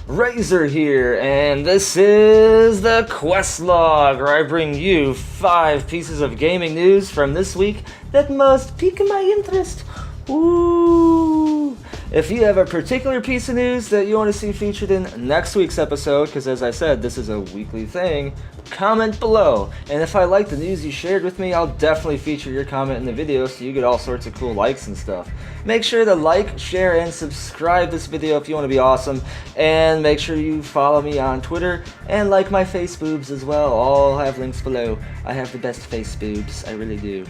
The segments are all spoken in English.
Razor here, and this is the QuestLog, where I bring you 5 pieces of gaming news from this week that must pique my interest. Ooh! If you have a particular piece of news that you want to see featured in next week's episode, because as I said, this is a weekly thing, comment below. And if I like the news you shared with me, I'll definitely feature your comment in the video so you get all sorts of cool likes and stuff. Make sure to like, share, and subscribe this video if you want to be awesome. And make sure you follow me on Twitter and like my face boobs as well. I'll have links below. I have the best face boobs, I really do.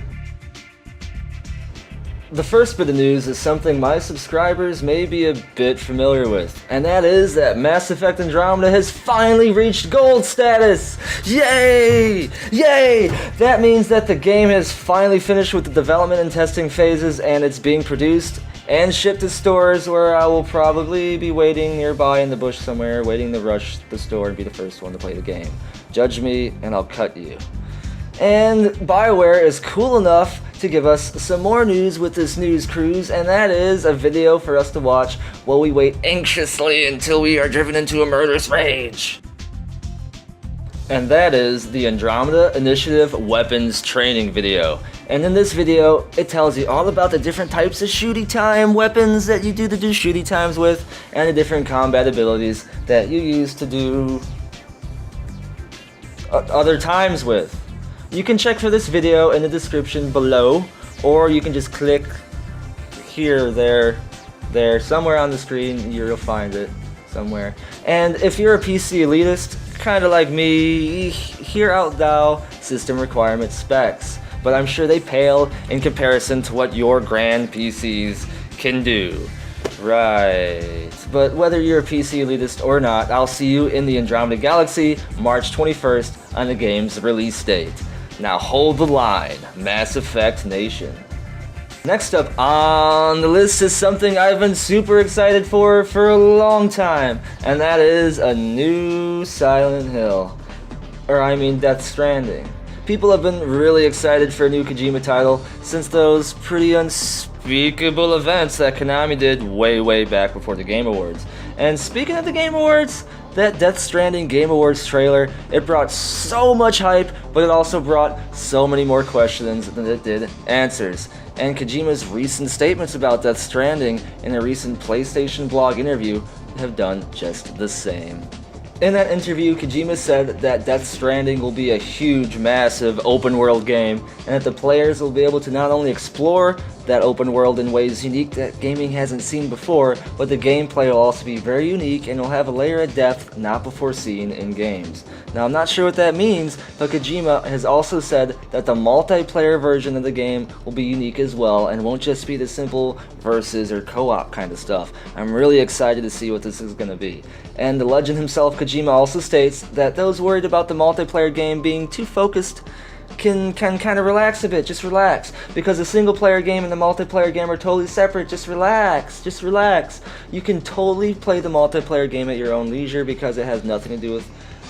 The first bit of news is something my subscribers may be a bit familiar with, and that is that Mass Effect Andromeda has finally reached gold status! Yay! Yay! That means that the game has finally finished with the development and testing phases, and it's being produced and shipped to stores where I will probably be waiting nearby in the bush somewhere, waiting to rush the store and be the first one to play the game. Judge me, and I'll cut you. And BioWare is cool enough to give us some more news with this news cruise, and that is a video for us to watch while we wait anxiously until we are driven into a murderous rage. And that is the Andromeda Initiative Weapons Training video. And in this video, it tells you all about the different types of shooty time weapons that you do shooty times with, and the different combat abilities that you use to do other times with. You can check for this video in the description below, or you can just click here, there, somewhere on the screen. You'll find it somewhere. And if you're a PC elitist, kind of like me, hear out thou system requirement specs. But I'm sure they pale in comparison to what your grand PCs can do. Right. But whether you're a PC elitist or not, I'll see you in the Andromeda Galaxy, March 21st, on the game's release date. Now hold the line, Mass Effect Nation. Next up on the list is something I've been super excited for a long time, and that is a new Silent Hill. Death Stranding. People have been really excited for a new Kojima title since those pretty unspeakable events that Konami did way back before the Game Awards. And speaking of the Game Awards, that Death Stranding Game Awards trailer, it brought so much hype, but it also brought so many more questions than it did answers. And Kojima's recent statements about Death Stranding in a recent PlayStation blog interview have done just the same. In that interview, Kojima said that Death Stranding will be a huge, massive, open-world game, and that the players will be able to not only explore that open world in ways unique that gaming hasn't seen before, but the gameplay will also be very unique and will have a layer of depth not before seen in games. Now, I'm not sure what that means, but Kojima has also said that the multiplayer version of the game will be unique as well, and won't just be the simple versus or co-op kind of stuff. I'm really excited to see what this is going to be. And the legend himself, Kojima, also states that those worried about the multiplayer game being too focused can kind of relax a bit. Just relax, because the single player game and the multiplayer game are totally separate. Just relax, you can totally play the multiplayer game at your own leisure, because it has nothing to do with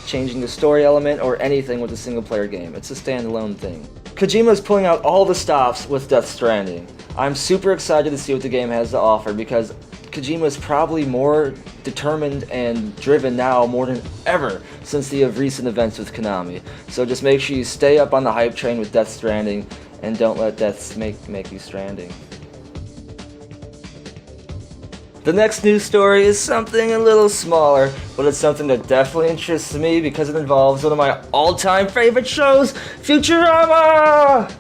changing the story element or anything with the single player game. It's a standalone thing. Kojima is pulling out all the stops with Death Stranding. I'm super excited to see what the game has to offer, because Kojima is probably more determined and driven now more than ever since the recent events with Konami. So just make sure you stay up on the hype train with Death Stranding, and don't let death make you stranding. The next news story is something a little smaller, but it's something that definitely interests me because it involves one of my all-time favorite shows, Futurama!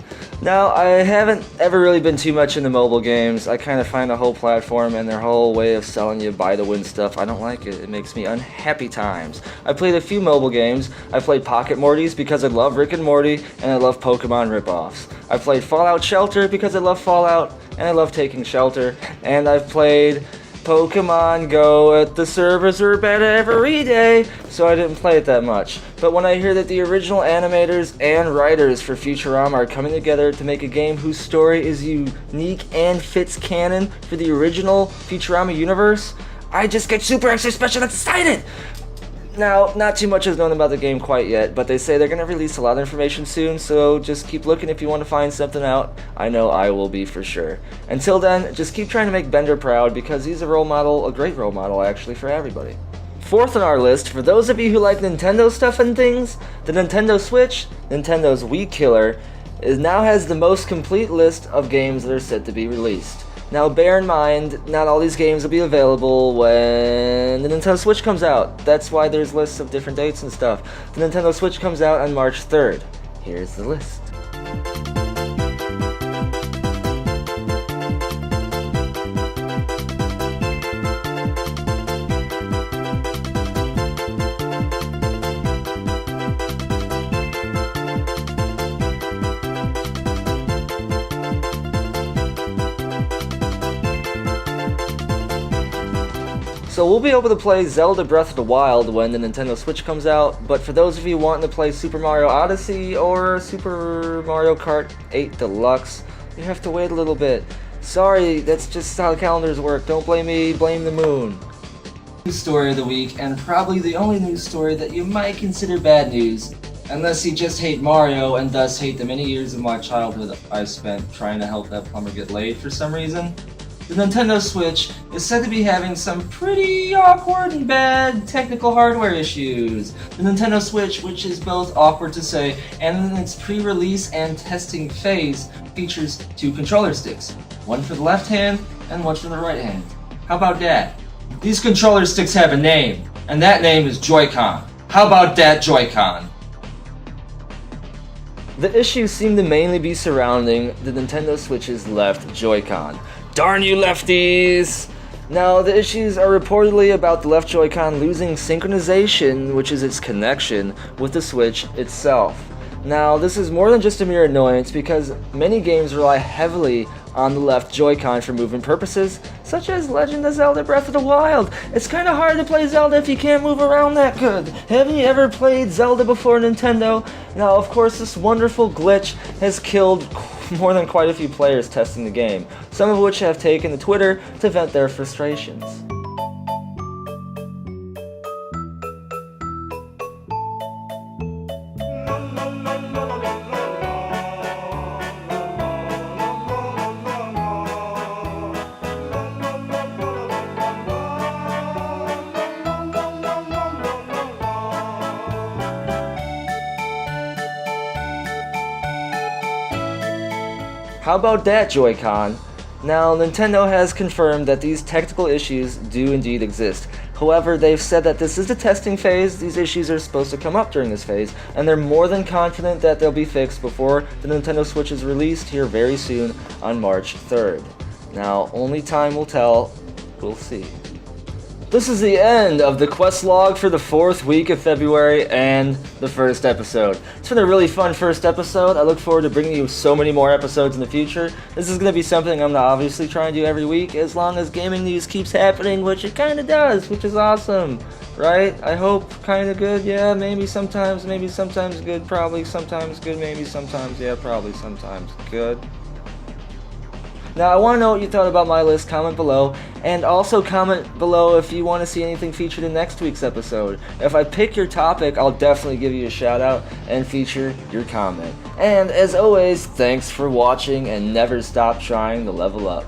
Now, I haven't ever really been too much into mobile games. I kind of find the whole platform and their whole way of selling you buy-to-win stuff, I don't like it. It makes me unhappy times. I played a few mobile games. I played Pocket Mortys because I love Rick and Morty, and I love Pokemon ripoffs. I played Fallout Shelter because I love Fallout, and I love taking shelter. And I've played Pokemon Go at the servers are better every day, so I didn't play it that much. But when I hear that the original animators and writers for Futurama are coming together to make a game whose story is unique and fits canon for the original Futurama universe, I just get super extra special excited! Now, not too much is known about the game quite yet, but they say they're going to release a lot of information soon, so just keep looking if you want to find something out. I know I will be for sure. Until then, just keep trying to make Bender proud, because he's a role model, a great role model actually, for everybody. Fourth on our list, for those of you who like Nintendo stuff and things, the Nintendo Switch, Nintendo's Wii killer, now has the most complete list of games that are set to be released. Now bear in mind, not all these games will be available when the Nintendo Switch comes out. That's why there's lists of different dates and stuff. The Nintendo Switch comes out on March 3rd. Here's the list. So we'll be able to play Zelda Breath of the Wild when the Nintendo Switch comes out, but for those of you wanting to play Super Mario Odyssey or Super Mario Kart 8 Deluxe, you have to wait a little bit. Sorry, that's just how the calendars work. Don't blame me, blame the moon. News story of the week, and probably the only news story that you might consider bad news, unless you just hate Mario and thus hate the many years of my childhood I spent trying to help that plumber get laid for some reason. The Nintendo Switch is said to be having some pretty awkward and bad technical hardware issues. The Nintendo Switch, which is both awkward to say and in its pre-release and testing phase, features two controller sticks, one for the left hand and one for the right hand. How about that? These controller sticks have a name, and that name is JoyCon. How about that, JoyCon? The issues seem to mainly be surrounding the Nintendo Switch's left Joy-Con. Darn you lefties! Now, the issues are reportedly about the left Joy-Con losing synchronization, which is its connection with the Switch itself. Now, this is more than just a mere annoyance because many games rely heavily on the left Joy-Con for movement purposes, such as Legend of Zelda Breath of the Wild. It's kinda hard to play Zelda if you can't move around that good. Haven't you ever played Zelda before Nintendo? Now, of course, this wonderful glitch has killed more than quite a few players testing the game, some of which have taken to Twitter to vent their frustrations. How about that, Joy-Con? Now, Nintendo has confirmed that these technical issues do indeed exist. However, they've said that this is the testing phase, these issues are supposed to come up during this phase, and they're more than confident that they'll be fixed before the Nintendo Switch is released here very soon on March 3rd. Now, only time will tell. We'll see. This is the end of the QuestLog for the 4th week of February and the first episode. It's been a really fun first episode. I look forward to bringing you so many more episodes in the future. This is going to be something I'm obviously trying to do every week as long as gaming news keeps happening, which it kind of does, which is awesome, right? I hope kind of good, yeah, maybe sometimes good, probably sometimes good, maybe sometimes, yeah, probably sometimes good. Now, I want to know what you thought about my list. Comment below, and also comment below if you want to see anything featured in next week's episode. If I pick your topic, I'll definitely give you a shout out and feature your comment. And as always, thanks for watching and never stop trying to level up.